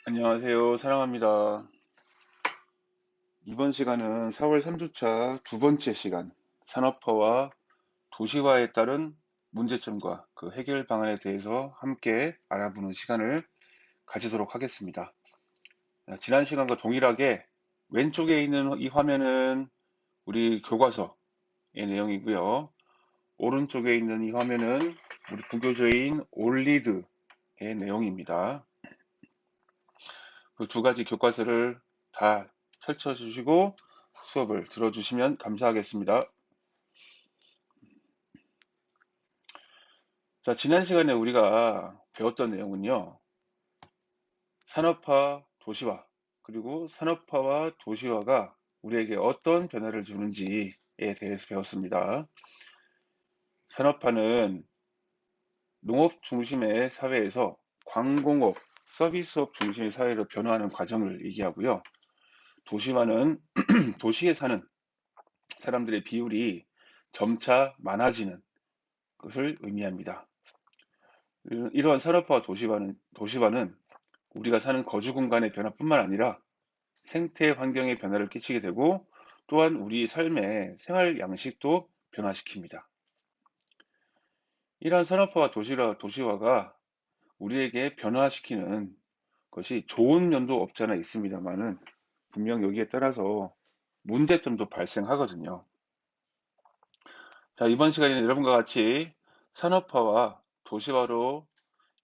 안녕하세요. 사랑합니다. 이번 시간은 4월 3주차 두 번째 시간, 산업화와 도시화에 따른 문제점과 그 해결 방안에 대해서 함께 알아보는 시간을 가지도록 하겠습니다. 지난 시간과 동일하게 왼쪽에 있는 이 화면은 우리 교과서의 내용이고요. 오른쪽에 있는 이 화면은 우리 부교재인 올리드의 내용입니다. 그 두 가지 교과서를 다 펼쳐주시고 수업을 들어주시면 감사하겠습니다. 자, 지난 시간에 우리가 배웠던 내용은요, 산업화, 도시화, 그리고 산업화와 도시화가 우리에게 어떤 변화를 주는지에 대해서 배웠습니다. 산업화는 농업 중심의 사회에서 광공업, 서비스업 중심의 사회로 변화하는 과정을 얘기하고요. 도시화는 도시에 사는 사람들의 비율이 점차 많아지는 것을 의미합니다. 이러한 산업화와 도시화는 우리가 사는 거주 공간의 변화뿐만 아니라 생태 환경의 변화를 끼치게 되고 또한 우리 삶의 생활 양식도 변화시킵니다. 이러한 산업화와 도시화가 우리에게 변화시키는 것이 좋은 면도 없지 않아 있습니다만은 분명 여기에 따라서 문제점도 발생하거든요. 자, 이번 시간에는 여러분과 같이 산업화와 도시화로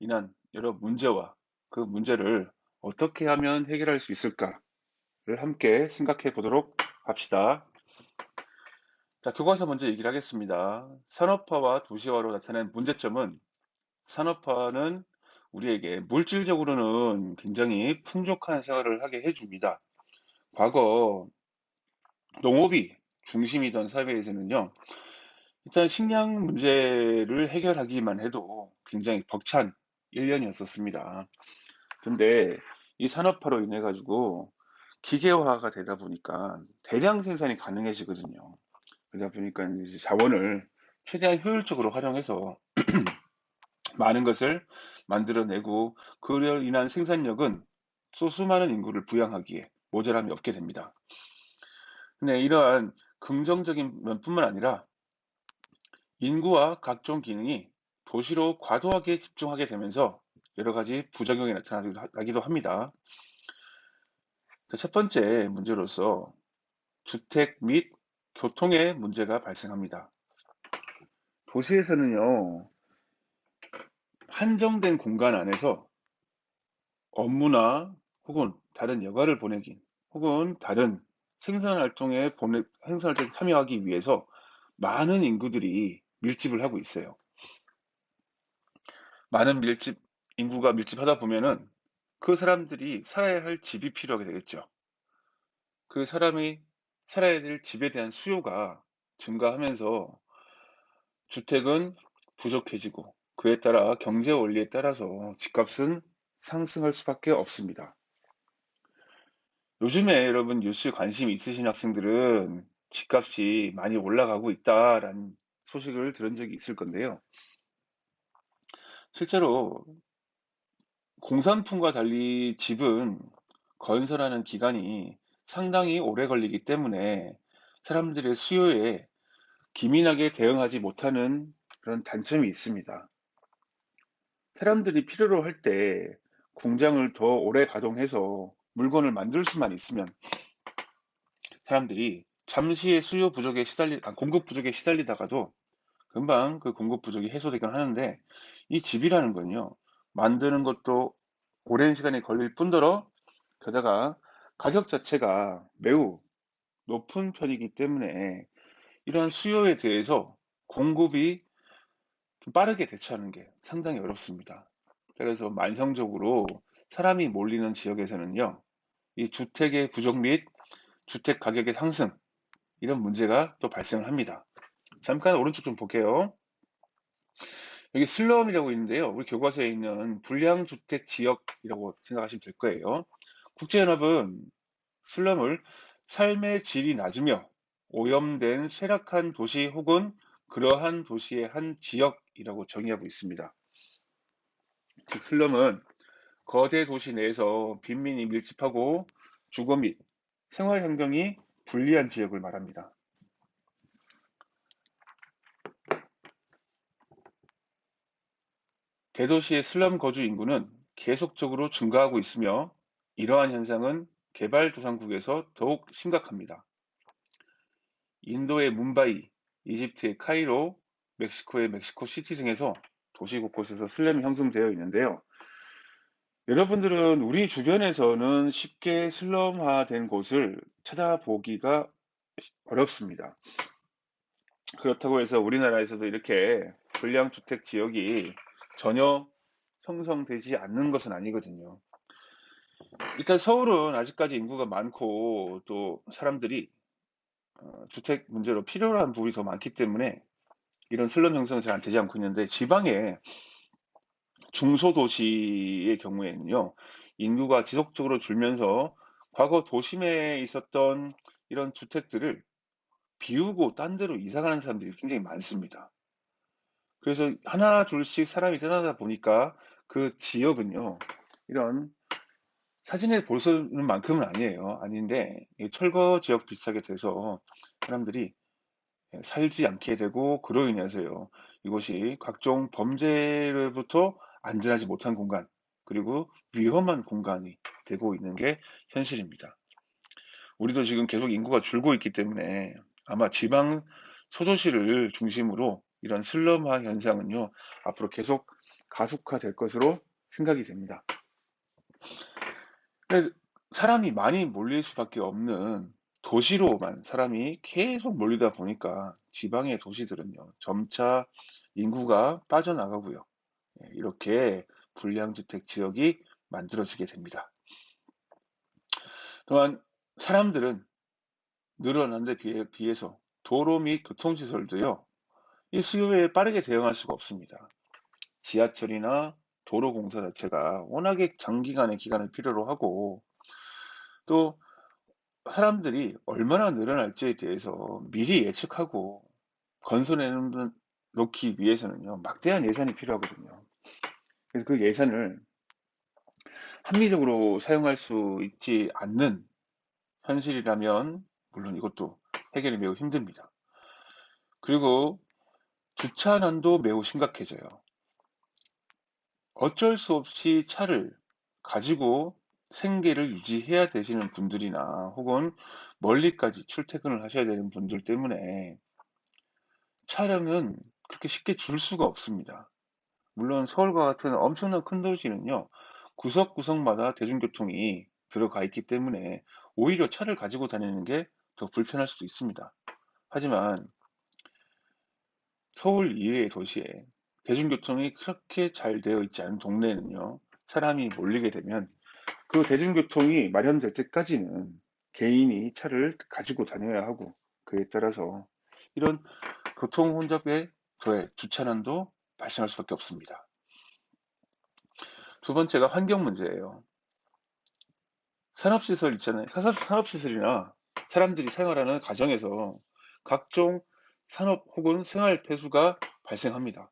인한 여러 문제와 그 문제를 어떻게 하면 해결할 수 있을까를 함께 생각해 보도록 합시다. 자, 교과서 먼저 얘기를 하겠습니다. 산업화와 도시화로 나타난 문제점은 산업화는 우리에게 물질적으로는 굉장히 풍족한 생활을 하게 해줍니다. 과거 농업이 중심이던 사회에서는요, 일단 식량 문제를 해결하기만 해도 굉장히 벅찬 1년이었었습니다. 근데 이 산업화로 인해 가지고 기계화가 되다 보니까 대량 생산이 가능해지거든요. 그러다 보니까 이제 자원을 최대한 효율적으로 활용해서 많은 것을 만들어내고 그로 인한 생산력은 수많은 인구를 부양하기에 모자람이 없게 됩니다. 근데 이러한 긍정적인 면뿐만 아니라 인구와 각종 기능이 도시로 과도하게 집중하게 되면서 여러 가지 부작용이 나타나기도 합니다. 첫 번째 문제로서 주택 및 교통의 문제가 발생합니다. 도시에서는요, 한정된 공간 안에서 업무나 혹은 다른 여가를 보내기 혹은 다른 생산 활동에 참여하기 위해서 많은 인구들이 밀집을 하고 있어요. 많은 인구가 밀집하다 보면은 그 사람들이 살아야 할 집이 필요하게 되겠죠. 그 사람이 살아야 될 집에 대한 수요가 증가하면서 주택은 부족해지고 그에 따라 경제 원리에 따라서 집값은 상승할 수밖에 없습니다. 요즘에 여러분 뉴스에 관심이 있으신 학생들은 집값이 많이 올라가고 있다라는 소식을 들은 적이 있을 건데요. 실제로 공산품과 달리 집은 건설하는 기간이 상당히 오래 걸리기 때문에 사람들의 수요에 기민하게 대응하지 못하는 그런 단점이 있습니다. 사람들이 필요로 할 때 공장을 더 오래 가동해서 물건을 만들 수만 있으면 사람들이 잠시의 공급 부족에 시달리다가도 금방 그 공급 부족이 해소되긴 하는데 이 집이라는 건요, 만드는 것도 오랜 시간이 걸릴 뿐더러 게다가 가격 자체가 매우 높은 편이기 때문에 이러한 수요에 대해서 공급이 좀 빠르게 대처하는 게 상당히 어렵습니다. 그래서 만성적으로 사람이 몰리는 지역에서는요, 이 주택의 부족 및 주택 가격의 상승, 이런 문제가 또 발생을 합니다. 잠깐 오른쪽 좀 볼게요. 여기 슬럼이라고 있는데요. 우리 교과서에 있는 불량주택 지역이라고 생각하시면 될 거예요. 국제연합은 슬럼을 삶의 질이 낮으며 오염된 쇠락한 도시 혹은 그러한 도시의 한 지역이라고 정의하고 있습니다. 즉 슬럼은 거대 도시 내에서 빈민이 밀집하고 주거 및 생활 환경이 불리한 지역을 말합니다. 대도시의 슬럼 거주 인구는 계속적으로 증가하고 있으며 이러한 현상은 개발도상국에서 더욱 심각합니다. 인도의 뭄바이, 이집트의 카이로, 멕시코의 멕시코 시티 등에서 도시 곳곳에서 슬럼이 형성되어 있는데요. 여러분들은 우리 주변에서는 쉽게 슬럼화된 곳을 찾아보기가 어렵습니다. 그렇다고 해서 우리나라에서도 이렇게 불량주택 지역이 전혀 형성되지 않는 것은 아니거든요. 일단 서울은 아직까지 인구가 많고 또 사람들이 주택 문제로 필요로 한 부분이 더 많기 때문에 이런 슬럼 형성은 잘 안 되지 않고 있는데, 지방의 중소도시의 경우에는요, 인구가 지속적으로 줄면서 과거 도심에 있었던 이런 주택들을 비우고 딴 데로 이사 가는 사람들이 굉장히 많습니다. 그래서 하나 둘씩 사람이 떠나다 보니까 그 지역은요, 이런 사진에 볼 수 있는 만큼은 아니에요. 아닌데 이 철거 지역 비슷하게 돼서 사람들이 살지 않게 되고, 그로 인해서요, 이곳이 각종 범죄로부터 안전하지 못한 공간, 그리고 위험한 공간이 되고 있는 게 현실입니다. 우리도 지금 계속 인구가 줄고 있기 때문에 아마 지방 소도시를 중심으로 이런 슬럼화 현상은요, 앞으로 계속 가속화될 것으로 생각이 됩니다. 근데 사람이 많이 몰릴 수밖에 없는 도시로만 사람이 계속 몰리다 보니까 지방의 도시들은요, 점차 인구가 빠져나가고요. 이렇게 불량주택 지역이 만들어지게 됩니다. 또한 사람들은 늘어난 데 비해서 도로 및 교통시설도요, 이 수요에 빠르게 대응할 수가 없습니다. 지하철이나 도로 공사 자체가 워낙에 장기간의 기간을 필요로 하고, 또 사람들이 얼마나 늘어날지에 대해서 미리 예측하고 건설해 놓기 위해서는요, 막대한 예산이 필요하거든요. 그래서 그 예산을 합리적으로 사용할 수 있지 않는 현실이라면 물론 이것도 해결이 매우 힘듭니다. 그리고 주차난도 매우 심각해져요. 어쩔 수 없이 차를 가지고 생계를 유지해야 되시는 분들이나 혹은 멀리까지 출퇴근을 하셔야 되는 분들 때문에 차량은 그렇게 쉽게 줄 수가 없습니다. 물론 서울과 같은 엄청난 큰 도시는요, 구석구석마다 대중교통이 들어가 있기 때문에 오히려 차를 가지고 다니는 게 더 불편할 수도 있습니다. 하지만 서울 이외의 도시에 대중교통이 그렇게 잘 되어 있지 않은 동네에는요, 사람이 몰리게 되면 그 대중교통이 마련될 때까지는 개인이 차를 가지고 다녀야 하고, 그에 따라서 이런 교통 혼잡에 더해 주차난도 발생할 수밖에 없습니다. 두 번째가 환경 문제예요. 산업시설 있잖아요. 산업시설이나 사람들이 생활하는 가정에서 각종 산업 혹은 생활 폐수가 발생합니다.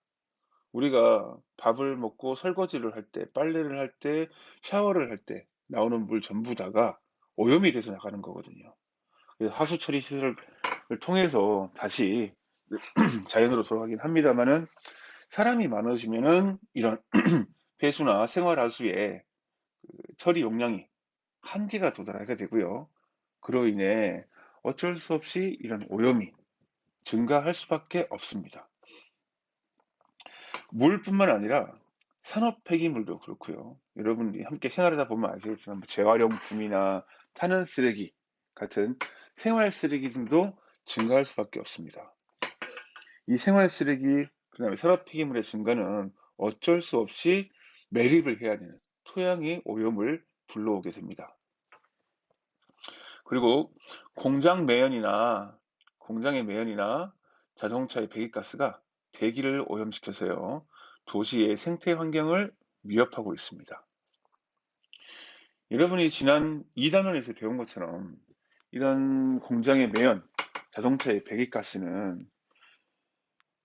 우리가 밥을 먹고 설거지를 할 때, 빨래를 할 때, 샤워를 할 때 나오는 물 전부 다가 오염이 돼서 나가는 거거든요. 그래서 하수 처리 시설을 통해서 다시 자연으로 돌아가긴 합니다만은, 사람이 많아지면은 이런 폐수나 생활하수의 처리 용량이 한계가 도달하게 되고요. 그로 인해 어쩔 수 없이 이런 오염이 증가할 수밖에 없습니다. 물뿐만 아니라 산업 폐기물도 그렇고요. 여러분이 함께 생활하다 보면 아시겠지만 재활용품이나 타는 쓰레기 같은 생활 쓰레기 등도 증가할 수밖에 없습니다. 이 생활 쓰레기, 그다음에 산업 폐기물의 증가는 어쩔 수 없이 매립을 해야 되는 토양의 오염을 불러오게 됩니다. 그리고 공장의 매연이나 자동차의 배기가스가 대기를 오염시켜서요, 도시의 생태 환경을 위협하고 있습니다. 여러분이 지난 2단원에서 배운 것처럼 이런 공장의 매연, 자동차의 배기가스는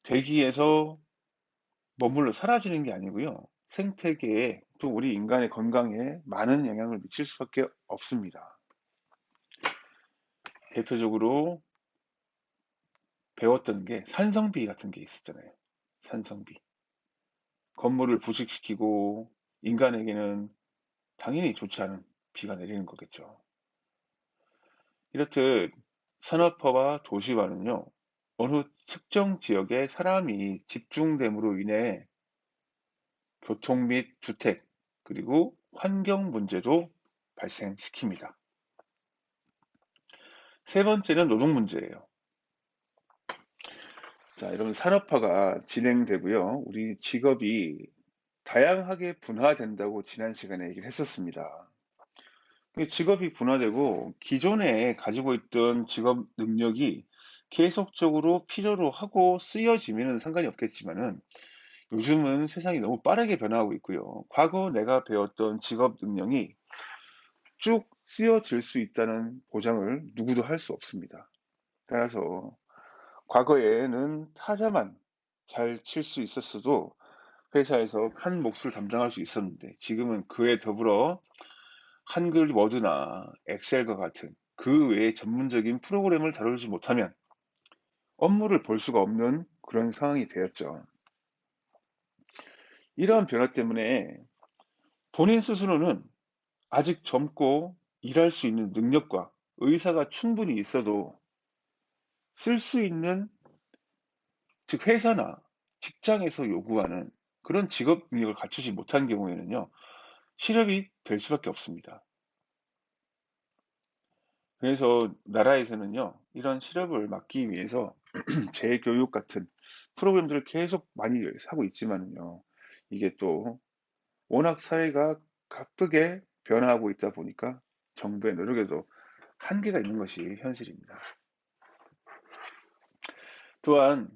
대기에서 머물러 사라지는 게 아니고요, 생태계에 또 우리 인간의 건강에 많은 영향을 미칠 수밖에 없습니다. 대표적으로 배웠던 게 산성비 같은 게 있었잖아요. 산성비. 건물을 부식시키고 인간에게는 당연히 좋지 않은 비가 내리는 거겠죠. 이렇듯 산업화와 도시화는요, 어느 특정 지역에 사람이 집중됨으로 인해 교통 및 주택, 그리고 환경 문제도 발생시킵니다. 세 번째는 노동 문제예요. 자, 이런 산업화가 진행되고요. 우리 직업이 다양하게 분화된다고 지난 시간에 얘기를 했었습니다. 직업이 분화되고 기존에 가지고 있던 직업 능력이 계속적으로 필요로 하고 쓰여지면은 상관이 없겠지만은 요즘은 세상이 너무 빠르게 변화하고 있고요. 과거 내가 배웠던 직업 능력이 쭉 쓰여질 수 있다는 보장을 누구도 할 수 없습니다. 따라서 과거에는 타자만 잘 칠 수 있었어도 회사에서 한 몫을 담당할 수 있었는데 지금은 그에 더불어 한글 워드나 엑셀과 같은 그 외의 전문적인 프로그램을 다루지 못하면 업무를 볼 수가 없는 그런 상황이 되었죠. 이러한 변화 때문에 본인 스스로는 아직 젊고 일할 수 있는 능력과 의사가 충분히 있어도 쓸 수 있는, 즉 회사나 직장에서 요구하는 그런 직업 능력을 갖추지 못한 경우에는요, 실업이 될 수밖에 없습니다. 그래서 나라에서는요, 이런 실업을 막기 위해서 재교육 같은 프로그램들을 계속 많이 하고 있지만은요, 이게 또 워낙 사회가 가쁘게 변화하고 있다 보니까 정부의 노력에도 한계가 있는 것이 현실입니다. 또한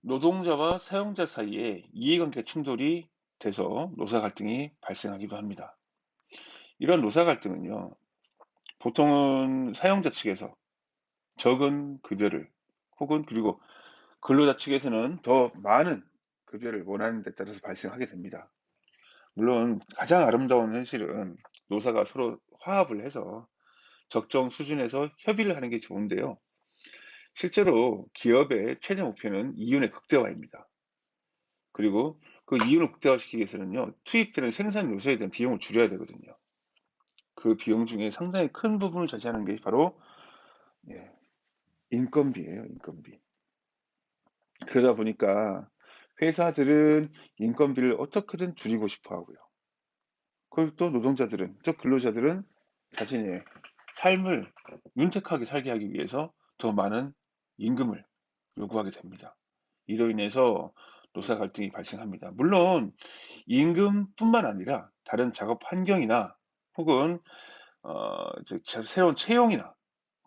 노동자와 사용자 사이에 이해관계 충돌이 돼서 노사 갈등이 발생하기도 합니다. 이런 노사 갈등은요, 보통은 사용자 측에서 적은 급여를 혹은 그리고 근로자 측에서는 더 많은 급여를 원하는 데 따라서 발생하게 됩니다. 물론 가장 아름다운 현실은 노사가 서로 화합을 해서 적정 수준에서 협의를 하는 게 좋은데요. 실제로 기업의 최대 목표는 이윤의 극대화입니다. 그리고 그 이윤을 극대화시키기 위해서는요, 투입되는 생산 요소에 대한 비용을 줄여야 되거든요. 그 비용 중에 상당히 큰 부분을 차지하는 게 바로 예, 인건비예요, 인건비. 그러다 보니까 회사들은 인건비를 어떻게든 줄이고 싶어 하고요. 그리고 또 노동자들은, 또 근로자들은 자신의 삶을 윤택하게 살게 하기 위해서 더 많은 임금을 요구하게 됩니다. 이로 인해서 노사 갈등이 발생합니다. 물론 임금뿐만 아니라 다른 작업 환경이나 혹은 새로운 채용이나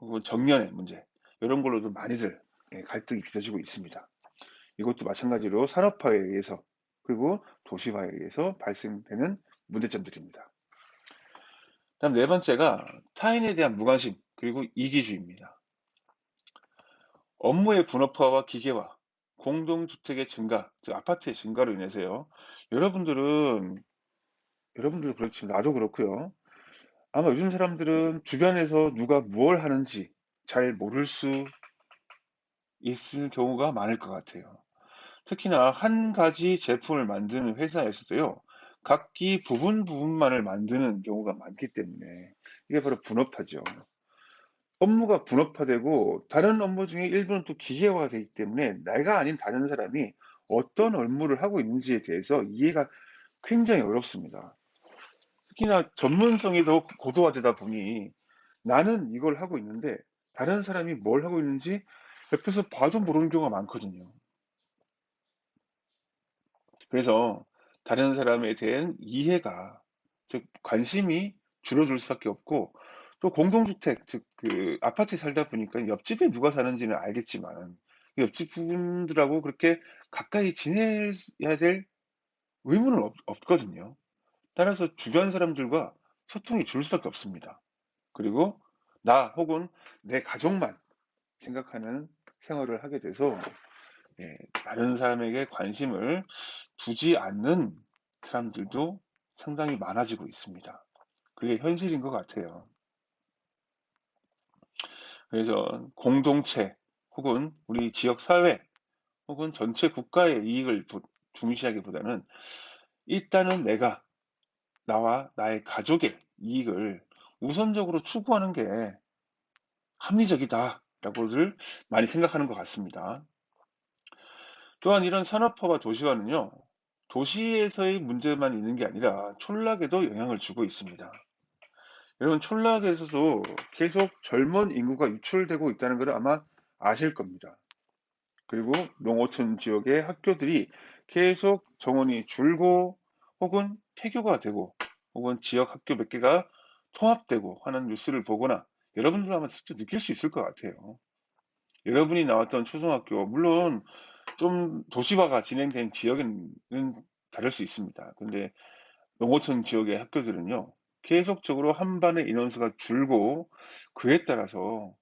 혹은 정년의 문제 이런 걸로도 많이들 갈등이 빚어지고 있습니다. 이것도 마찬가지로 산업화에 의해서 그리고 도시화에 의해서 발생되는 문제점들입니다. 다음 네 번째가 타인에 대한 무관심 그리고 이기주의입니다. 업무의 분업화와 기계화, 공동주택의 증가, 즉 아파트의 증가로 인해서요. 여러분들은 여러분들도 그렇지 나도 그렇고요. 아마 요즘 사람들은 주변에서 누가 뭘 하는지 잘 모를 수 있을 경우가 많을 것 같아요. 특히나 한 가지 제품을 만드는 회사에서도요. 각기 부분만을 만드는 경우가 많기 때문에 이게 바로 분업화죠. 업무가 분업화되고 다른 업무 중에 일부는 또 기계화되기 때문에 내가 아닌 다른 사람이 어떤 업무를 하고 있는지에 대해서 이해가 굉장히 어렵습니다. 특히나 전문성이 더 고도화되다 보니 나는 이걸 하고 있는데 다른 사람이 뭘 하고 있는지 옆에서 봐도 모르는 경우가 많거든요. 그래서 다른 사람에 대한 이해가, 즉 관심이 줄어들 수밖에 없고 또 공동주택, 즉 그 아파트에 살다 보니까 옆집에 누가 사는지는 알겠지만 옆집 분들하고 그렇게 가까이 지내야 될 의무는 없거든요. 따라서 주변 사람들과 소통이 줄 수밖에 없습니다. 그리고 나 혹은 내 가족만 생각하는 생활을 하게 돼서 다른 사람에게 관심을 두지 않는 사람들도 상당히 많아지고 있습니다. 그게 현실인 것 같아요. 그래서 공동체 혹은 우리 지역 사회 혹은 전체 국가의 이익을 중시하기보다는 일단은 내가 나와 나의 가족의 이익을 우선적으로 추구하는 게 합리적이다라고들 많이 생각하는 것 같습니다. 또한 이런 산업화와 도시화는요, 도시에서의 문제만 있는 게 아니라 촌락에도 영향을 주고 있습니다. 여러분, 촌락에서도 계속 젊은 인구가 유출되고 있다는 걸 아마 아실 겁니다. 그리고 농어촌 지역의 학교들이 계속 정원이 줄고 혹은 폐교가 되고 혹은 지역 학교 몇 개가 통합되고 하는 뉴스를 보거나 여러분들 아마 직접 느낄 수 있을 것 같아요. 여러분이 나왔던 초등학교, 물론 좀 도시화가 진행된 지역은 다를 수 있습니다. 근데 농어촌 지역의 학교들은요, 계속적으로 한 반의 인원수가 줄고 그에 따라서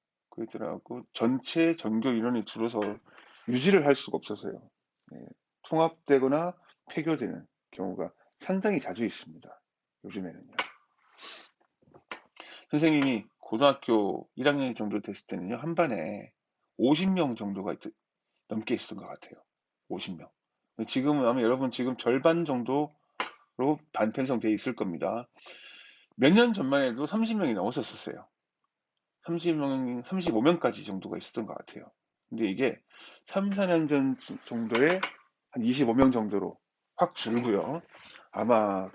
전체 전교 인원이 줄어서 유지를 할 수가 없어서요. 예, 통합되거나 폐교되는 경우가 상당히 자주 있습니다. 요즘에는요. 선생님이 고등학교 1학년 정도 됐을 때는요, 한 반에 50명 정도가 넘게 있었던 것 같아요. 50명. 지금은 아마 여러분 지금 절반 정도로 반편성되어 있을 겁니다. 몇 년 전만 해도 30명이 넘었었어요. 30명, 35명까지 정도가 있었던 것 같아요. 근데 이게 3, 4년 전 정도에 한 25명 정도로 확 줄고요. 아마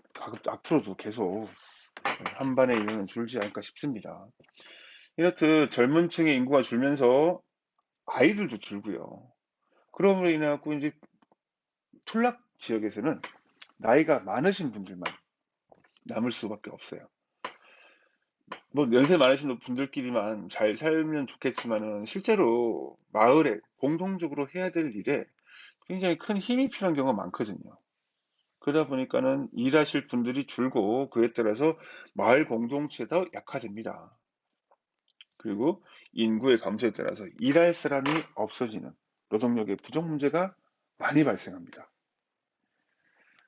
앞으로도 계속 한 반의 인원은 줄지 않을까 싶습니다. 이렇듯 젊은 층의 인구가 줄면서 아이들도 줄고요. 그러므로 인해 갖고 이제 촌락 지역에서는 나이가 많으신 분들만 남을 수밖에 없어요. 뭐 연세 많으신 분들끼리만 잘 살면 좋겠지만은 실제로 마을에 공동적으로 해야 될 일에 굉장히 큰 힘이 필요한 경우가 많거든요. 그러다 보니까는 일하실 분들이 줄고 그에 따라서 마을 공동체도 약화됩니다. 그리고 인구의 감소에 따라서 일할 사람이 없어지는 노동력의 부족 문제가 많이 발생합니다.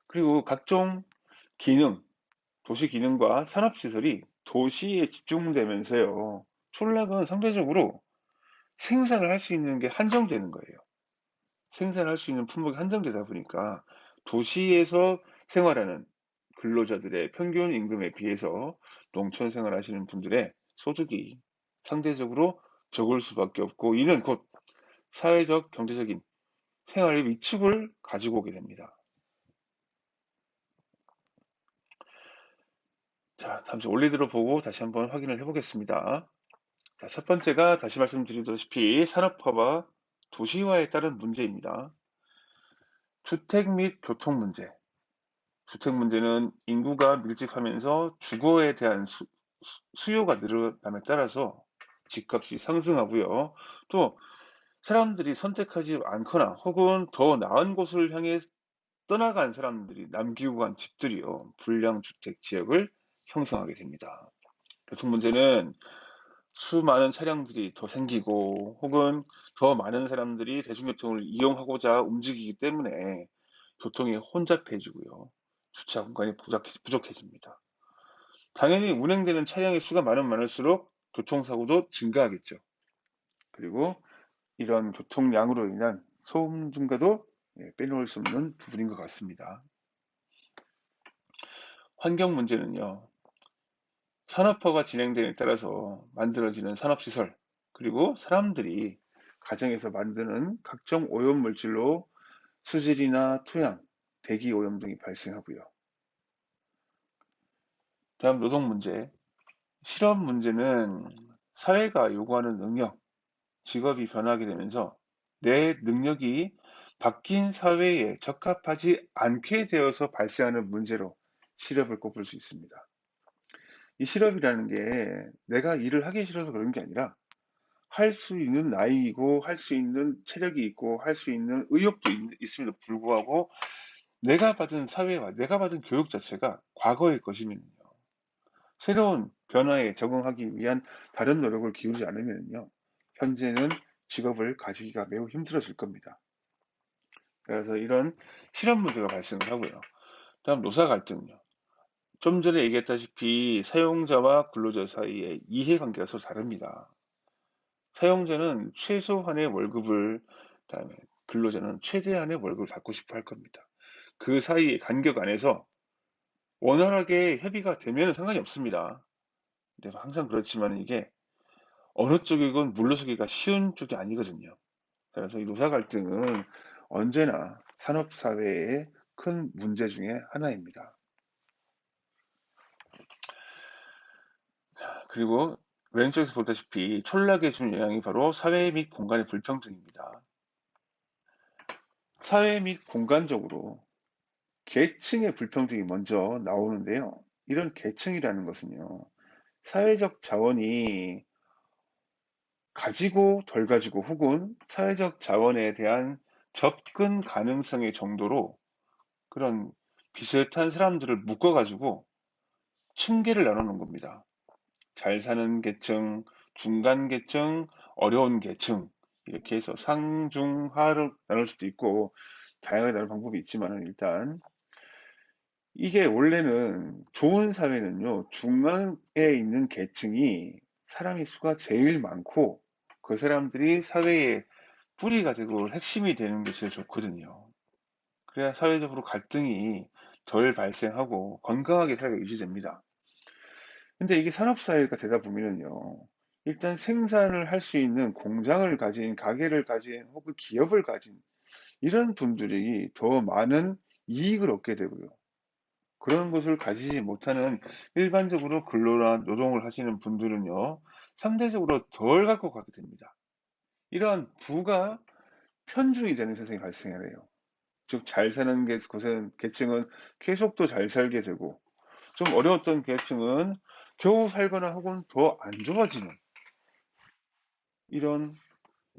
그리고 각종 기능, 도시 기능과 산업시설이 도시에 집중되면서요, 촌락은 상대적으로 생산을 할 수 있는 게 한정되는 거예요. 생산할 수 있는 품목이 한정되다 보니까 도시에서 생활하는 근로자들의 평균 임금에 비해서 농촌 생활하시는 분들의 소득이 상대적으로 적을 수밖에 없고, 이는 곧 사회적, 경제적인 생활의 위축을 가지고 오게 됩니다. 자, 다음 주 올리드로 보고 다시 한번 확인을 해보겠습니다. 자, 첫 번째가 다시 말씀드리다시피 산업화와 도시화에 따른 문제입니다. 주택 및 교통 문제. 주택 문제는 인구가 밀집하면서 주거에 대한 수요가 늘어남에 따라서 집값이 상승하고요. 또 사람들이 선택하지 않거나 혹은 더 나은 곳을 향해 떠나간 사람들이 남기고 간 집들이요, 불량 주택 지역을 형성하게 됩니다. 교통 문제는 수많은 차량들이 더 생기고 혹은 더 많은 사람들이 대중교통을 이용하고자 움직이기 때문에 교통이 혼잡해지고요. 주차 공간이 부족해집니다. 당연히 운행되는 차량의 수가 많으면 많을수록 교통사고도 증가하겠죠. 그리고 이런 교통량으로 인한 소음 증가도 빼놓을 수 없는 부분인 것 같습니다. 환경 문제는요, 산업화가 진행됨에 따라서 만들어지는 산업시설, 그리고 사람들이 가정에서 만드는 각종 오염물질로 수질이나 토양, 대기 오염 등이 발생하고요. 다음 노동 문제. 실업 문제는 사회가 요구하는 능력, 직업이 변하게 되면서 내 능력이 바뀐 사회에 적합하지 않게 되어서 발생하는 문제로 실업을 꼽을 수 있습니다. 이 실업이라는 게 내가 일을 하기 싫어서 그런 게 아니라 할 수 있는 나이이고 할 수 있는 체력이 있고 할 수 있는 의욕도 있음에도 불구하고 내가 받은 사회와 내가 받은 교육 자체가 과거의 것이면요, 새로운 변화에 적응하기 위한 다른 노력을 기울이지 않으면요, 현재는 직업을 가지기가 매우 힘들어질 겁니다. 그래서 이런 실업 문제가 발생을 하고요. 다음 노사 갈등요. 좀 전에 얘기했다시피 사용자와 근로자 사이의 이해관계가 서로 다릅니다. 사용자는 최소한의 월급을, 그다음에 근로자는 최대한의 월급을 받고 싶어 할 겁니다. 그 사이의 간격 안에서 원활하게 협의가 되면 상관이 없습니다. 근데 항상 그렇지만 이게 어느 쪽이건 물러서기가 쉬운 쪽이 아니거든요. 그래서 이 노사 갈등은 언제나 산업 사회의 큰 문제 중에 하나입니다. 그리고 왼쪽에서 보다시피 촌락에 준 영향이 바로 사회 및 공간의 불평등입니다. 사회 및 공간적으로 계층의 불평등이 먼저 나오는데요. 이런 계층이라는 것은요, 사회적 자원이 가지고 덜 가지고 혹은 사회적 자원에 대한 접근 가능성의 정도로 그런 비슷한 사람들을 묶어가지고 층계를 나누는 겁니다. 잘 사는 계층, 중간 계층, 어려운 계층 이렇게 해서 상중하로 나눌 수도 있고 다양하게 나눌 방법이 있지만 일단 이게 원래는 좋은 사회는요, 중앙에 있는 계층이 사람이 수가 제일 많고 그 사람들이 사회의 뿌리가 되고 핵심이 되는 게 제일 좋거든요. 그래야 사회적으로 갈등이 덜 발생하고 건강하게 사회가 유지됩니다. 근데 이게 산업사회가 되다 보면은요, 일단 생산을 할 수 있는 공장을 가진, 가게를 가진, 혹은 기업을 가진 이런 분들이 더 많은 이익을 얻게 되고요. 그런 것을 가지지 못하는 일반적으로 근로나 노동을 하시는 분들은요, 상대적으로 덜 갖고 가게 됩니다. 이러한 부가 편중이 되는 현상이 발생해요. 즉, 잘 사는 계층은 계속 더 잘 살게 되고, 좀 어려웠던 계층은 겨우 살거나 혹은 더 안 좋아지는 이런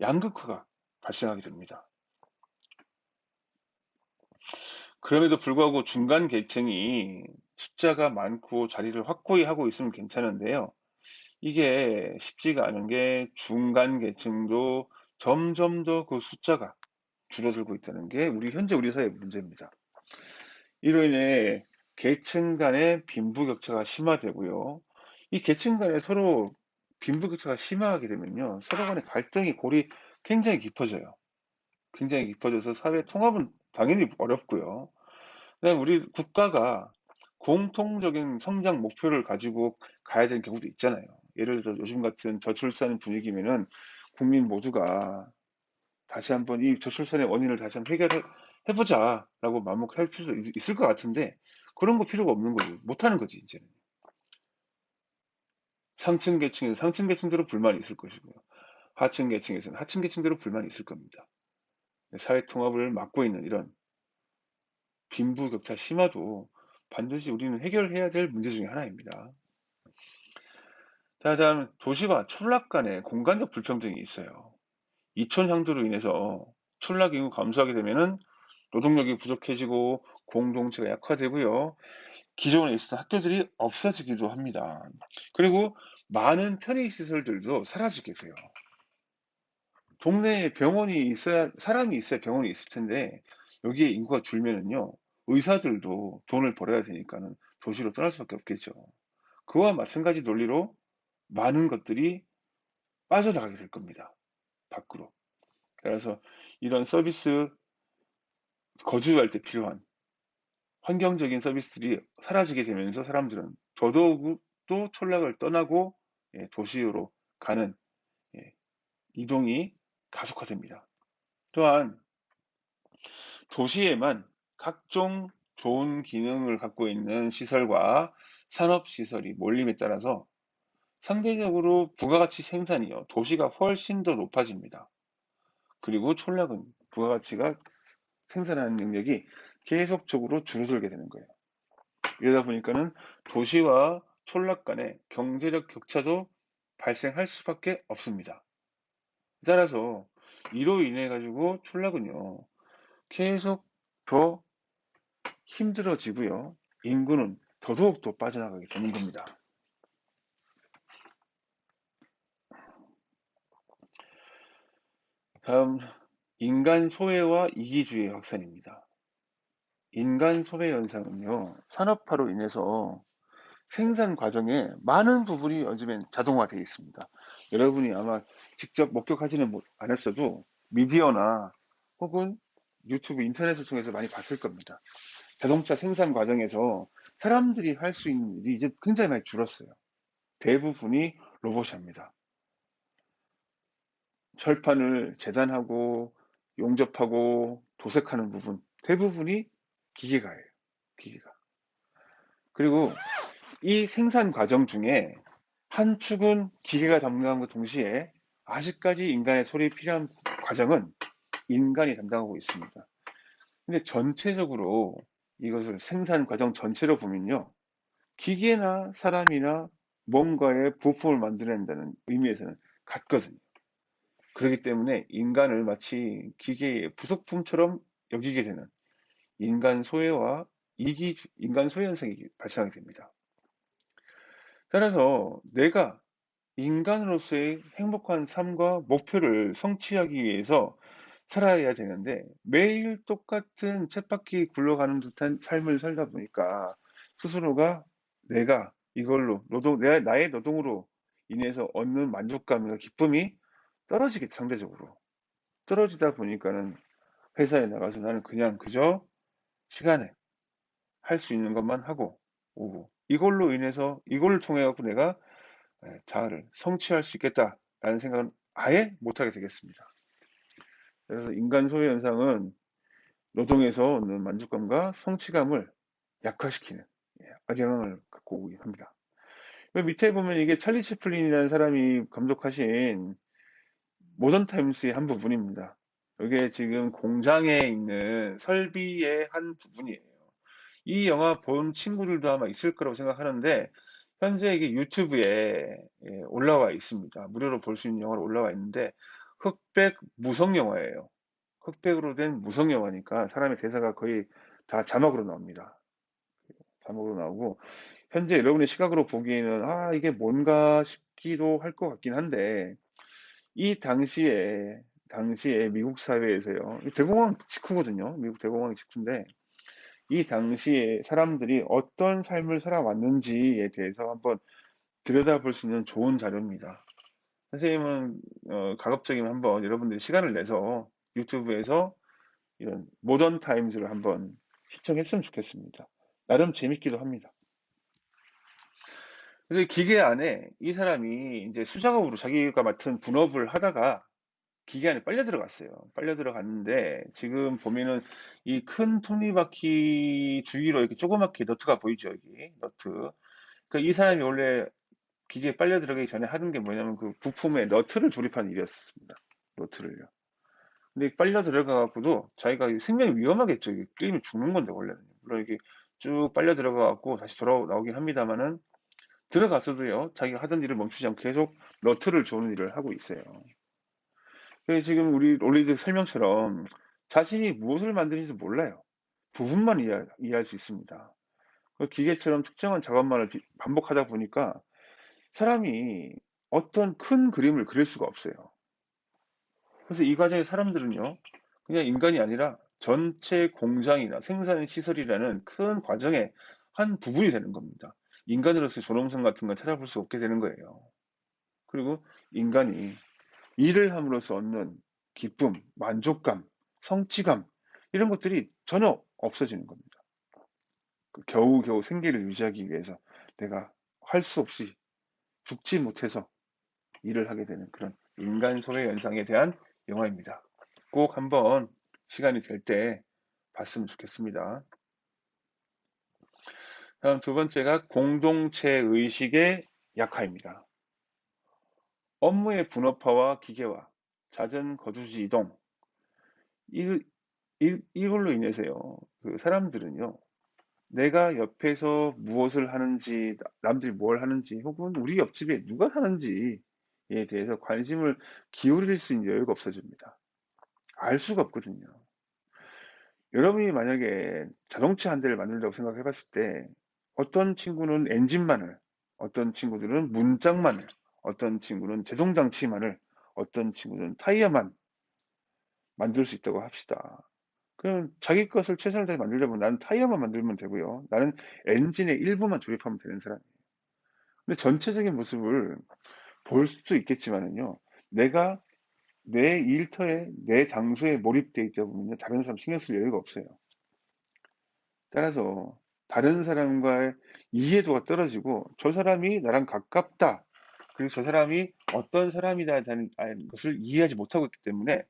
양극화가 발생하게 됩니다. 그럼에도 불구하고 중간 계층이 숫자가 많고 자리를 확고히 하고 있으면 괜찮은데요. 이게 쉽지가 않은 게 중간 계층도 점점 더 그 숫자가 줄어들고 있다는 게 현재 우리 사회의 문제입니다. 이로 인해 계층 간의 빈부격차가 심화되고요. 이 계층 간에 서로 빈부격차가 심화하게 되면요. 서로 간의 골이 굉장히 깊어져요. 굉장히 깊어져서 사회 통합은 당연히 어렵고요. 그다음에 우리 국가가 공통적인 성장 목표를 가지고 가야 되는 경우도 있잖아요. 예를 들어 요즘 같은 저출산 분위기면은 국민 모두가 다시 한번 이 저출산의 원인을 다시 한번 해결해 보자라고 맘먹할 필요도 있을 것 같은데 그런 거 필요가 없는 거지. 못하는 거지, 이제는. 상층 계층에는 상층 계층대로 불만이 있을 것이고요. 하층 계층에서는 하층 계층대로 불만이 있을 겁니다. 사회 통합을 막고 있는 이런 빈부격차 심화도 반드시 우리는 해결해야 될 문제 중에 하나입니다. 자, 다음 도시와 촌락 간의 공간적 불평등이 있어요. 이촌 향도로 인해서 촌락 인구 감소하게 되면은 노동력이 부족해지고 공동체가 약화되고요. 기존에 있었던 학교들이 없어지기도 합니다. 그리고 많은 편의시설들도 사라지게 돼요. 동네에 사람이 있어야 병원이 있을 텐데, 여기에 인구가 줄면은요, 의사들도 돈을 벌어야 되니까는 도시로 떠날 수밖에 없겠죠. 그와 마찬가지 논리로 많은 것들이 빠져나가게 될 겁니다. 밖으로. 그래서 이런 서비스, 거주할 때 필요한 환경적인 서비스들이 사라지게 되면서 사람들은 더더욱 또 촌락을 떠나고 도시로 가는 예, 이동이 가속화됩니다. 또한 도시에만 각종 좋은 기능을 갖고 있는 시설과 산업시설이 몰림에 따라서 상대적으로 부가가치 생산이요. 도시가 훨씬 더 높아집니다. 그리고 촌락은 부가가치가 생산하는 능력이 계속적으로 줄어들게 되는 거예요. 이러다 보니까는 도시와 촌락 간의 경제력 격차도 발생할 수밖에 없습니다. 따라서 이로 인해 가지고 촌락은요, 계속 더 힘들어지고요. 인구는 더더욱 더 빠져나가게 되는 겁니다. 다음, 인간 소외와 이기주의 확산입니다. 인간 소외 현상은요, 산업화로 인해서 생산 과정에 많은 부분이 요즘엔 자동화되어 있습니다. 여러분이 아마 직접 목격하지는 않았어도 미디어나 혹은 유튜브, 인터넷을 통해서 많이 봤을 겁니다. 자동차 생산 과정에서 사람들이 할 수 있는 일이 이제 굉장히 많이 줄었어요. 대부분이 로봇이 합니다. 철판을 재단하고 용접하고 도색하는 부분 대부분이 기계가 해요. 기계가. 그리고 이 생산 과정 중에 한 축은 기계가 담당하는 것 동시에 아직까지 인간의 손이 필요한 과정은 인간이 담당하고 있습니다. 근데 전체적으로 이것을 생산 과정 전체로 보면요. 기계나 사람이나 뭔가의 부품을 만들어낸다는 의미에서는 같거든요. 그렇기 때문에 인간을 마치 기계의 부속품처럼 여기게 되는 인간 소외와 인간 소외 현상이 발생하게 됩니다. 따라서 내가 인간으로서의 행복한 삶과 목표를 성취하기 위해서 살아야 되는데 매일 똑같은 쳇바퀴 굴러가는 듯한 삶을 살다 보니까 스스로가 내가 이걸로 나의 노동으로 인해서 얻는 만족감과 기쁨이 떨어지겠죠, 상대적으로. 떨어지다 보니까는 회사에 나가서 나는 그냥 그저 시간에 할 수 있는 것만 하고 오고 이걸로 인해서 이걸 통해 갖고 내가 자아를 성취할 수 있겠다라는 생각은 아예 못하게 되겠습니다. 그래서 인간 소외 현상은 노동에서 얻는 만족감과 성취감을 약화시키는 악영향을 갖고 오긴 합니다. 밑에 보면 이게 찰리 채플린이라는 사람이 감독하신 모던 타임스의 한 부분입니다. 이게 지금 공장에 있는 설비의 한 부분이에요. 이 영화 본 친구들도 아마 있을 거라고 생각하는데 현재 이게 유튜브에 올라와 있습니다. 무료로 볼 수 있는 영화로 올라와 있는데 흑백 무성 영화예요. 흑백으로 된 무성 영화니까 사람의 대사가 거의 다 자막으로 나옵니다. 자막으로 나오고 현재 여러분의 시각으로 보기에는 이게 뭔가 싶기도 할 것 같긴 한데 이 당시에 미국 사회에서요. 대공황 직후거든요. 미국 대공황 직후인데 이 당시에 사람들이 어떤 삶을 살아왔는지에 대해서 한번 들여다볼 수 있는 좋은 자료입니다. 선생님은 가급적이면 한번 여러분들이 시간을 내서 유튜브에서 이런 모던 타임즈를 한번 시청했으면 좋겠습니다. 나름 재밌기도 합니다. 그래서 이 기계 안에 이 사람이 이제 수작업으로 자기가 맡은 분업을 하다가 기계 안에 빨려 들어갔어요. 빨려 들어갔는데 지금 보면은 이 큰 톱니바퀴 주위로 이렇게 조그맣게 너트가 보이죠, 여기 너트. 그러니까 이 사람이 원래 기계에 빨려 들어가기 전에 하는 게 뭐냐면 그 부품에 너트를 조립하는 일이었습니다. 너트를요. 근데 빨려 들어가 갖고도 자기가 생명이 위험하겠죠. 이게 끌리면 죽는 건데 원래는. 물론 이게 쭉 빨려 들어가 갖고 다시 돌아 나오긴 합니다만은 들어갔어도요. 자기가 하던 일을 멈추지 않고 계속 너트를 조는 일을 하고 있어요. 지금 우리 논리들 설명처럼 자신이 무엇을 만드는지 몰라요. 부분만 이해할 수 있습니다. 기계처럼 특정한 작업만을 반복하다 보니까 사람이 어떤 큰 그림을 그릴 수가 없어요. 그래서 이 과정에 사람들은요, 그냥 인간이 아니라 전체 공장이나 생산 시설이라는 큰 과정의 한 부분이 되는 겁니다. 인간으로서의 존엄성 같은 건 찾아볼 수 없게 되는 거예요. 그리고 인간이 일을 함으로써 얻는 기쁨, 만족감, 성취감 이런 것들이 전혀 없어지는 겁니다. 겨우겨우 생계를 유지하기 위해서 내가 할 수 없이 죽지 못해서 일을 하게 되는 그런 인간 소외 현상에 대한 영화입니다. 꼭 한번 시간이 될 때 봤으면 좋겠습니다. 다음 두 번째가 공동체 의식의 약화입니다. 업무의 분업화와 기계화, 잦은 거주지 이동, 이걸로 인해서요, 그 사람들은요, 내가 옆에서 무엇을 하는지, 남들이 뭘 하는지, 혹은 우리 옆집에 누가 사는지에 대해서 관심을 기울일 수 있는 여유가 없어집니다. 알 수가 없거든요. 여러분이 만약에 자동차 한 대를 만든다고 생각해 봤을 때, 어떤 친구는 엔진만을, 어떤 친구들은 문짝만을, 어떤 친구는 제동장치만을, 어떤 친구는 타이어만 만들 수 있다고 합시다. 그럼 자기 것을 최선을 다해 만들려면 나는 타이어만 만들면 되고요. 나는 엔진의 일부만 조립하면 되는 사람이에요. 근데 전체적인 모습을 볼 수 있겠지만은요. 내가 내 일터에 내 장소에 몰입돼 있다 보면요. 다른 사람 신경 쓸 여유가 없어요. 따라서 다른 사람과의 이해도가 떨어지고 저 사람이 나랑 가깝다. 그리고 저 사람이 어떤 사람이다라는 것을 이해하지 못하고 있기 때문에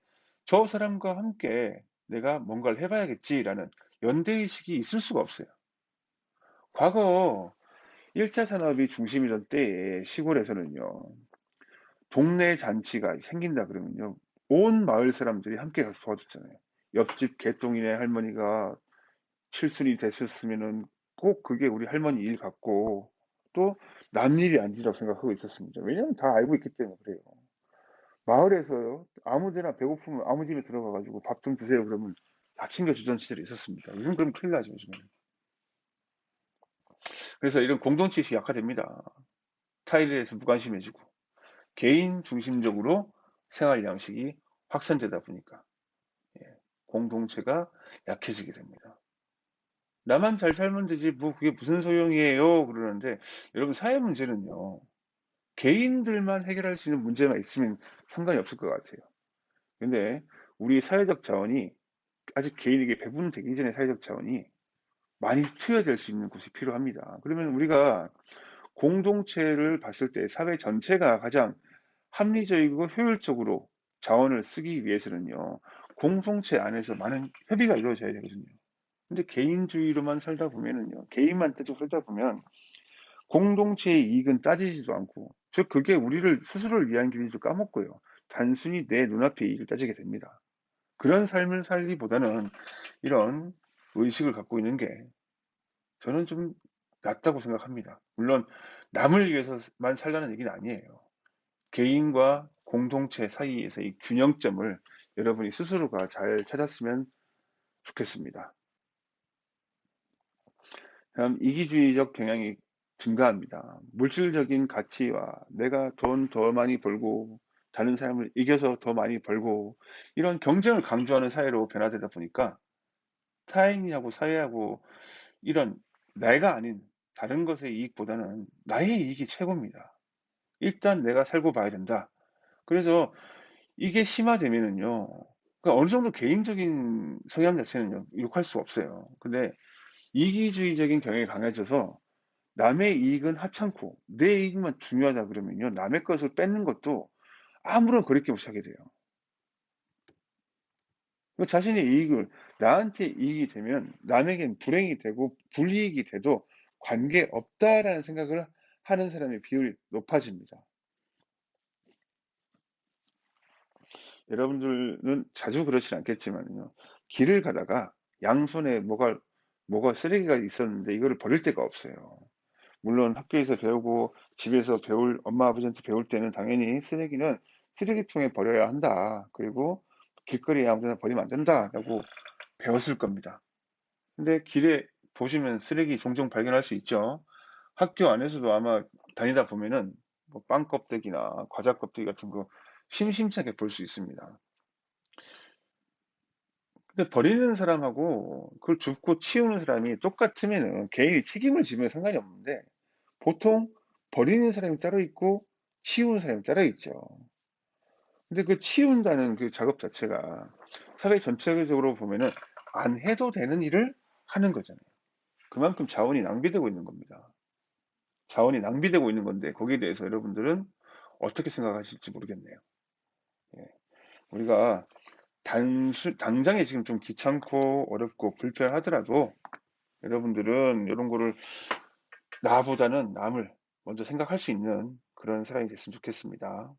저 사람과 함께 내가 뭔가를 해봐야겠지라는 연대의식이 있을 수가 없어요. 과거 1차 산업이 중심이던 때에 시골에서는요. 동네 잔치가 생긴다 그러면요. 온 마을 사람들이 함께 가서 도와줬잖아요. 옆집 개똥이네 할머니가 칠순이 됐었으면은 꼭 그게 우리 할머니 일 같고 또 남일이 아니라고 생각하고 있었습니다. 왜냐하면 다 알고 있기 때문에 그래요. 마을에서요. 아무 데나 배고프면 아무 집에 들어가 가지고 밥 좀 주세요 그러면 다 챙겨주던 시절이 있었습니다. 요즘 그러면 큰일 나죠, 요즘은. 그래서 이런 공동체의식이 약화됩니다. 타일에 대해서 무관심해지고 개인 중심적으로 생활 양식이 확산되다 보니까 예, 공동체가 약해지게 됩니다. 나만 잘 살면 되지 뭐 그게 무슨 소용이에요 그러는데 여러분 사회 문제는요. 개인들만 해결할 수 있는 문제만 있으면 상관이 없을 것 같아요. 근데 우리 사회적 자원이 아직 개인에게 배분되기 전에 사회적 자원이 많이 투여될 수 있는 곳이 필요합니다. 그러면 우리가 공동체를 봤을 때 사회 전체가 가장 합리적이고 효율적으로 자원을 쓰기 위해서는요. 공동체 안에서 많은 협의가 이루어져야 되거든요. 근데 개인주의로만 살다 보면은요. 개인만 계속 살다 보면 공동체의 이익은 따지지도 않고 즉 그게 우리를 스스로를 위한 길인지 까먹고요. 단순히 내 눈앞의 이익을 따지게 됩니다. 그런 삶을 살기보다는 이런 의식을 갖고 있는 게 저는 좀 낫다고 생각합니다. 물론 남을 위해서만 살라는 얘기는 아니에요. 개인과 공동체 사이에서 이 균형점을 여러분이 스스로가 잘 찾았으면 좋겠습니다. 다음 이기주의적 경향이 증가합니다. 물질적인 가치와 내가 돈 더 많이 벌고 다른 사람을 이겨서 더 많이 벌고 이런 경쟁을 강조하는 사회로 변화되다 보니까 타인하고 사회하고 이런 내가 아닌 다른 것의 이익보다는 나의 이익이 최고입니다. 일단 내가 살고 봐야 된다. 그래서 이게 심화되면은요. 그러니까 어느 정도 개인적인 성향 자체는요. 욕할 수 없어요. 근데 이기주의적인 경향이 강해져서 남의 이익은 하찮고 내 이익만 중요하다 그러면요. 남의 것을 뺏는 것도 아무런 거리낌 없이 하게 돼요. 그 자신의 이익을 나한테 이익이 되면 남에겐 불행이 되고 불이익이 돼도 관계없다라는 생각을 하는 사람의 비율이 높아집니다. 여러분들은 자주 그렇진 않겠지만요. 길을 가다가 양손에 뭐가 쓰레기가 있었는데 이거를 버릴 데가 없어요. 물론 학교에서 배우고 집에서 배울 엄마 아버지한테 배울 때는 당연히 쓰레기는 쓰레기통에 버려야 한다. 그리고 길거리에 아무 데나 버리면 안 된다라고 배웠을 겁니다. 근데 길에 보시면 쓰레기 종종 발견할 수 있죠. 학교 안에서도 아마 다니다 보면은 뭐 빵 껍데기나 과자 껍데기 같은 거 심심찮게 볼 수 있습니다. 근데 버리는 사람하고 그걸 줍고 치우는 사람이 똑같으면은 개인이 책임을 지면 상관이 없는데 보통 버리는 사람이 따로 있고 치우는 사람이 따로 있죠. 근데 그 치운다는 그 작업 자체가 사회 전체적으로 보면은 안 해도 되는 일을 하는 거잖아요. 그만큼 자원이 낭비되고 있는 겁니다. 자원이 낭비되고 있는 건데 거기에 대해서 여러분들은 어떻게 생각하실지 모르겠네요. 예. 우리가 당장에 지금 좀 귀찮고 어렵고 불편하더라도 여러분들은 이런 거를 나보다는 남을 먼저 생각할 수 있는 그런 사람이 됐으면 좋겠습니다.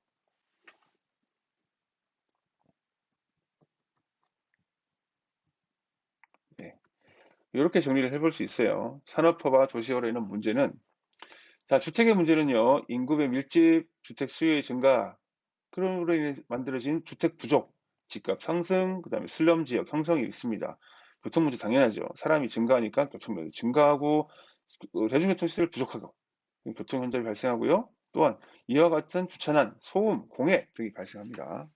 네. 이렇게 정리를 해볼 수 있어요. 산업화와 도시화로 인한 문제는 자, 주택의 문제는요. 인구의 밀집, 주택 수요의 증가, 그로 인해 만들어진 주택 부족, 집값 상승, 그다음에 슬럼 지역 형성이 있습니다. 교통 문제 당연하죠. 사람이 증가하니까 교통량이 증가하고 대중교통 시설 부족하고 교통 혼잡이 발생하고요. 또한 이와 같은 주차난, 소음, 공해 등이 발생합니다.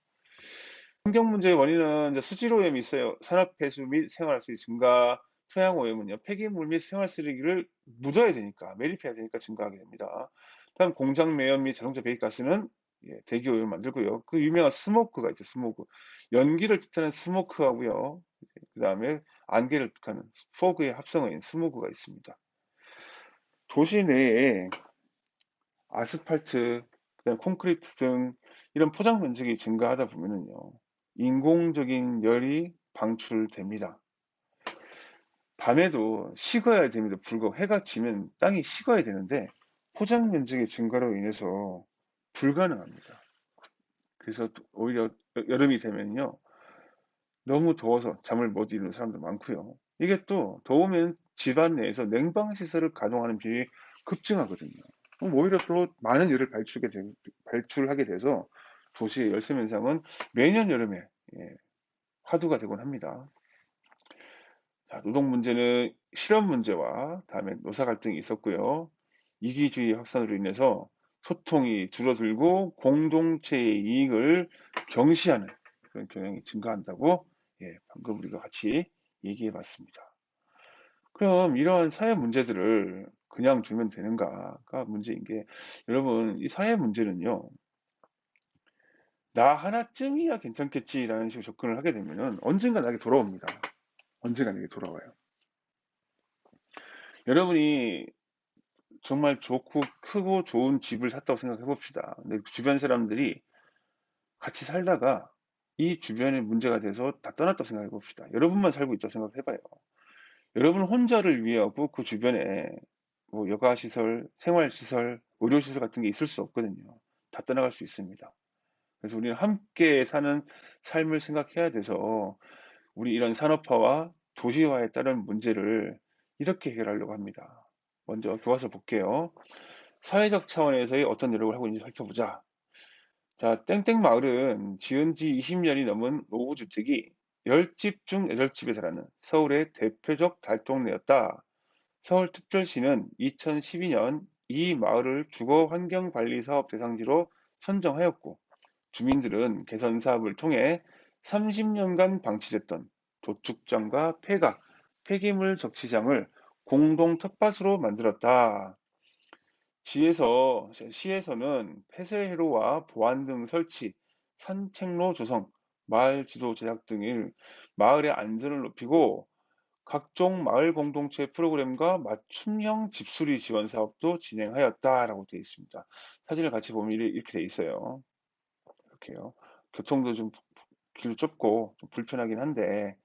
환경 문제의 원인은 이제 수질 오염이 있어요. 산업폐수 및 생활수지 증가, 토양 오염은요, 폐기물 및 생활 쓰레기를 묻어야 되니까, 매립해야 되니까 증가하게 됩니다. 다음 공장 매연 및 자동차 배기가스는 예, 대기 오염을 만들고요. 그 유명한 스모크가 있죠, 스모크. 연기를 뜻하는 스모크하고요. 그다음에 안개를 뜻하는 포그의 합성어인 스모그가 있습니다. 도시 내에 아스팔트, 그다음 콘크리트 등 이런 포장 면적이 증가하다 보면은요, 인공적인 열이 방출됩니다. 밤에도 식어야 됩니다. 불과 해가 지면 땅이 식어야 되는데 포장 면적의 증가로 인해서 불가능합니다. 그래서 오히려 여름이 되면요, 너무 더워서 잠을 못 이루는 사람도 많고요. 이게 또 더우면 집안 내에서 냉방 시설을 가동하는 비율이 급증하거든요. 그럼 오히려 또 많은 열을 발출하게 돼서 도시의 열섬 현상은 매년 여름에 예, 화두가 되곤 합니다. 자, 노동 문제는 실업 문제와 다음에 노사 갈등이 있었고요. 이기주의 확산으로 인해서 소통이 줄어들고 공동체의 이익을 경시하는 그런 경향이 증가한다고 예, 방금 우리가 같이 얘기해 봤습니다. 그럼 이러한 사회 문제들을 그냥 두면 되는가가 문제인 게, 여러분, 이 사회 문제는요, 나 하나쯤이야 괜찮겠지라는 식으로 접근을 하게 되면은 언젠가 나에게 돌아옵니다. 언젠가 나에게 돌아와요. 여러분이 정말 좋고 크고 좋은 집을 샀다고 생각해 봅시다. 근데 그 주변 사람들이 같이 살다가 이 주변에 문제가 돼서 다 떠났다고 생각해 봅시다. 여러분만 살고 있다고 생각해 봐요. 여러분 혼자를 위하고 그 주변에 뭐 여가시설, 생활시설, 의료시설 같은 게 있을 수 없거든요. 다 떠나갈 수 있습니다. 그래서 우리는 함께 사는 삶을 생각해야 돼서 우리 이런 산업화와 도시화에 따른 문제를 이렇게 해결하려고 합니다. 먼저 교과서 볼게요. 사회적 차원에서의 어떤 노력을 하고 있는지 살펴보자. 자, 땡땡 마을은 지은 지 20년이 넘은 노후주택이 10집 중 8집에 달하는 서울의 대표적 달동네였다. 서울특별시는 2012년 이 마을을 주거환경관리사업 대상지로 선정하였고, 주민들은 개선 사업을 통해 30년간 방치됐던 도축장과 폐가, 폐기물 적치장을 공동 텃밭으로 만들었다. 시에서는 폐쇄회로와 보안 등 설치, 산책로 조성, 마을 지도 제작 등을 마을의 안전을 높이고 각종 마을 공동체 프로그램과 맞춤형 집수리 지원 사업도 진행하였다라고 되어 있습니다. 사진을 같이 보면 이렇게 되어 있어요. 이렇게요. 교통도 좀 길도 좁고 좀 불편하긴 한데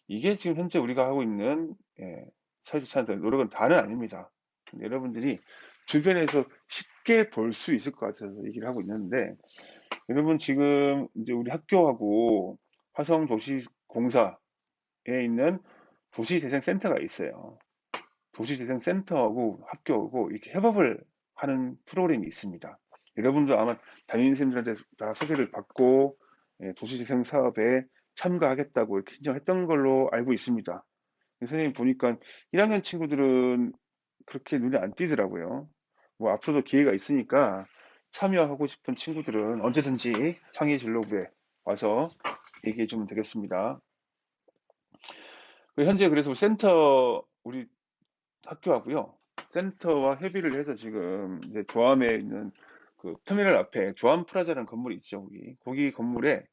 이게 지금 현재 우리가 하고 있는 예, 사회적 차원에서 노력은 다는 아닙니다. 근데 여러분들이 주변에서 쉽게 볼 수 있을 것 같아서 얘기를 하고 있는데, 여러분 지금 이제 우리 학교하고 화성도시공사에 있는 도시재생센터가 있어요. 도시재생센터하고 학교하고 이렇게 협업을 하는 프로그램이 있습니다. 여러분도 아마 담임 선생님들한테 다 소개를 받고 예, 도시재생 사업에 참가하겠다고 이렇게 신청했던 걸로 알고 있습니다. 선생님 보니까 1학년 친구들은 그렇게 눈에 안 띄더라고요. 뭐 앞으로도 기회가 있으니까 참여하고 싶은 친구들은 언제든지 창의진로부에 와서 얘기해 주면 되겠습니다. 현재 그래서 센터 우리 학교하고요. 센터와 협의를 해서 지금 이제 조암에 있는 그 터미널 앞에 조암 프라자라는 건물이 있죠. 거기 건물에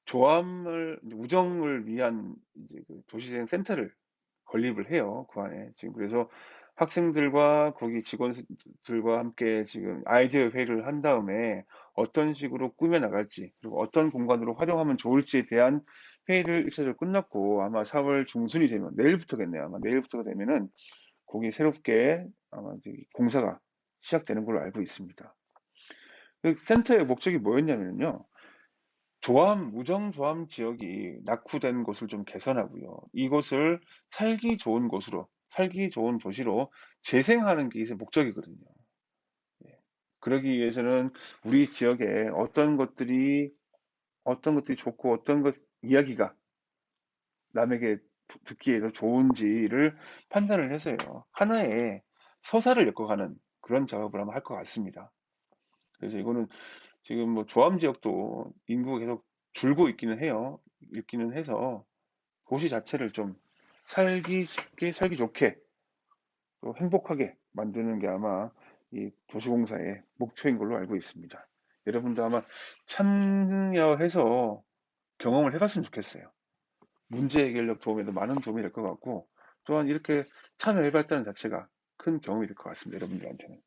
조암을 우정을 위한 이제 그 도시재생 센터를 건립을 해요. 그 안에 지금 그래서 학생들과 거기 직원들과 함께 지금 아이디어 회의를 한 다음에 어떤 식으로 꾸며 나갈지 그리고 어떤 공간으로 활용하면 좋을지에 대한 회의를 1차적으로 끝났고, 아마 4월 중순이 되면 내일부터겠네요. 아마 내일부터가 되면은 거기 새롭게 아마 이제 공사가 시작되는 걸로 알고 있습니다. 그 센터의 목적이 뭐였냐면요. 무정조암 지역이 낙후된 곳을 좀 개선하고요. 이곳을 살기 좋은 곳으로, 살기 좋은 도시로 재생하는 게 이제 목적이거든요. 예. 그러기 위해서는 우리 지역에 어떤 것들이 좋고 어떤 것 이야기가 남에게 듣기에 더 좋은지를 판단을 해서요. 하나의 서사를 엮어가는 그런 작업을 아마 할 것 같습니다. 그래서 이거는 지금 뭐 조암 지역도 인구가 계속 줄고 있기는 해요. 있기는 해서 도시 자체를 좀 살기 쉽게, 살기 좋게, 또 행복하게 만드는 게 아마 이 도시공사의 목표인 걸로 알고 있습니다. 여러분도 아마 참여해서 경험을 해봤으면 좋겠어요. 문제 해결력 도움에도 많은 도움이 될 것 같고, 또한 이렇게 참여해봤다는 자체가 큰 경험이 될 것 같습니다. 여러분들한테는.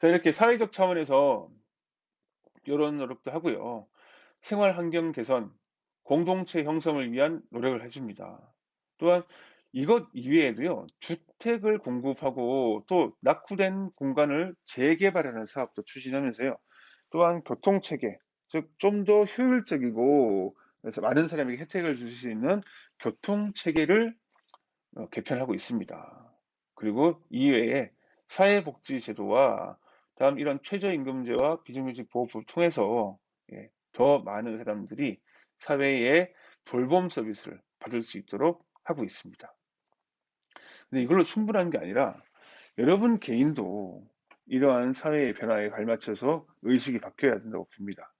자, 이렇게 사회적 차원에서 이런 노력도 하고요. 생활 환경 개선, 공동체 형성을 위한 노력을 해줍니다. 또한 이것 이외에도요, 주택을 공급하고 또 낙후된 공간을 재개발하는 사업도 추진하면서요. 또한 교통체계, 즉 좀 더 효율적이고 그래서 많은 사람에게 혜택을 줄 수 있는 교통체계를 개편하고 있습니다. 그리고 이외에 사회복지제도와 다음 이런 최저임금제와 비정규직 보호법을 통해서 더 많은 사람들이 사회의 돌봄 서비스를 받을 수 있도록 하고 있습니다. 근데 이걸로 충분한 게 아니라 여러분 개인도 이러한 사회의 변화에 발맞춰서 의식이 바뀌어야 된다고 봅니다.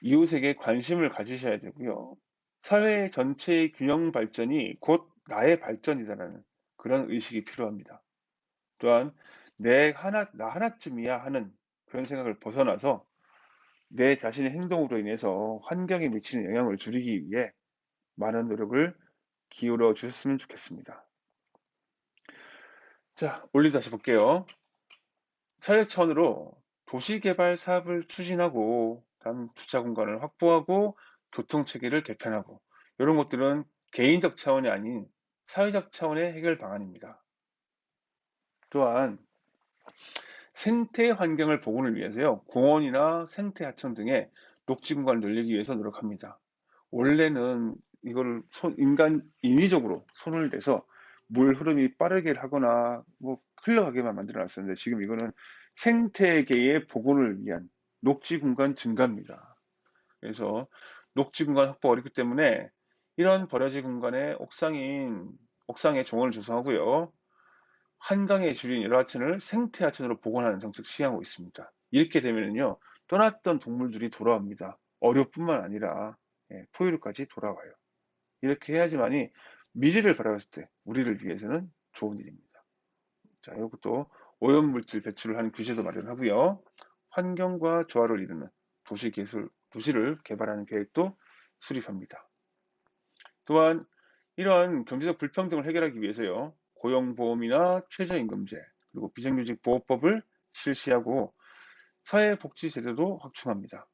이웃에게 관심을 가지셔야 되고요. 사회 전체의 균형 발전이 곧 나의 발전이다라는 그런 의식이 필요합니다. 또한 나 하나쯤이야 하는 그런 생각을 벗어나서 내 자신의 행동으로 인해서 환경에 미치는 영향을 줄이기 위해 많은 노력을 기울여 주셨으면 좋겠습니다. 자, 올리 다시 볼게요. 사회 차원으로 도시개발 사업을 추진하고, 다음 주차 공간을 확보하고, 교통체계를 개편하고, 이런 것들은 개인적 차원이 아닌 사회적 차원의 해결 방안입니다. 또한 생태 환경을 복원을 위해서요, 공원이나 생태 하천 등의 녹지 공간을 늘리기 위해서 노력합니다. 원래는 이거를 인위적으로 손을 대서 물 흐름이 빠르게 하거나 뭐 흘러가게만 만들어 놨었는데, 지금 이거는 생태계의 복원을 위한 녹지 공간 증가입니다. 그래서 녹지 공간 확보가 어렵기 때문에 이런 버려진 공간에 옥상에 정원을 조성하고요. 한강에 줄인 열하천을 생태하천으로 복원하는 정책 시행하고 있습니다. 이렇게 되면요, 떠났던 동물들이 돌아옵니다. 어류뿐만 아니라 포유류까지 돌아와요. 이렇게 해야지만이 미래를 바라봤을 때 우리를 위해서는 좋은 일입니다. 자, 이것도 오염물질 배출을 하는 규제도 마련하고요. 환경과 조화를 이루는 도시를 개발하는 계획도 수립합니다. 또한 이러한 경제적 불평등을 해결하기 위해서요, 고용보험이나 최저임금제, 그리고 비정규직 보호법을 실시하고 사회복지제도도 확충합니다.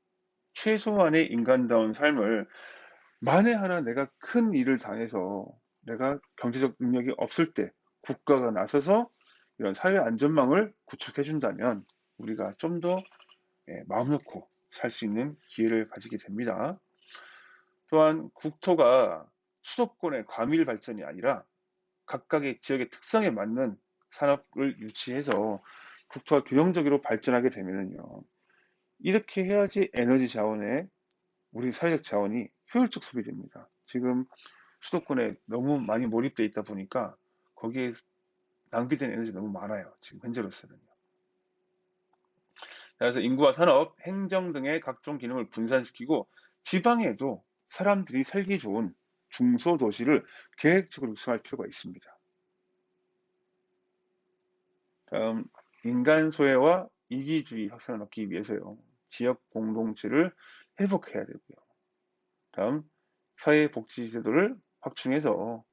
최소한의 인간다운 삶을, 만에 하나 내가 큰 일을 당해서 내가 경제적 능력이 없을 때 국가가 나서서 이런 사회 안전망을 구축해 준다면 우리가 좀 더 마음 놓고 살 수 있는 기회를 가지게 됩니다. 또한 국토가 수도권의 과밀 발전이 아니라 각각의 지역의 특성에 맞는 산업을 유치해서 국토가 균형적으로 발전하게 되면요, 이렇게 해야지 에너지 자원에 우리 사회적 자원이 효율적 소비됩니다. 지금 수도권에 너무 많이 몰입되어 있다 보니까 거기에 낭비된 에너지 너무 많아요. 지금 현재로서는요. 그래서 인구와 산업, 행정 등의 각종 기능을 분산시키고 지방에도 사람들이 살기 좋은 중소도시를 계획적으로 육성할 필요가 있습니다. 다음, 인간 소외와 이기주의 확산을 막기 위해서요, 지역 공동체를 회복해야 되고요. 다음, 사회복지제도를 확충해서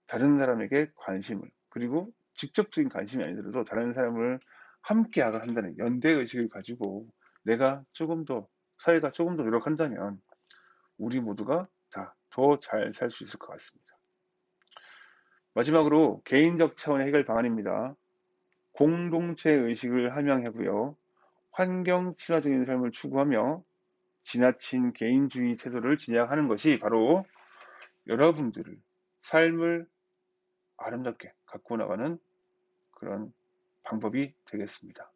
다른 사람에게 관심을, 그리고 직접적인 관심이 아니더라도 다른 사람을 함께 한다는 연대의식을 가지고 내가 조금 더, 사회가 조금 더 노력한다면 우리 모두가 다 더 잘 살 수 있을 것 같습니다. 마지막으로 개인적 차원의 해결 방안입니다. 공동체 의식을 함양하고요. 환경 친화적인 삶을 추구하며 지나친 개인주의 태도를 지향하는 것이 바로 여러분들을 삶을 아름답게 가꾸어 나가는 그런 방법이 되겠습니다.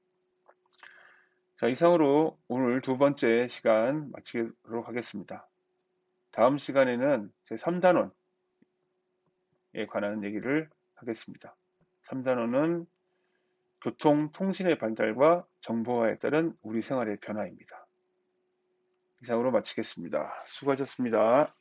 자, 이상으로 오늘 두 번째 시간 마치도록 하겠습니다. 다음 시간에는 제 3단원에 관한 얘기를 하겠습니다. 3단원은 교통, 통신의 발달과 정보화에 따른 우리 생활의 변화입니다. 이상으로 마치겠습니다. 수고하셨습니다.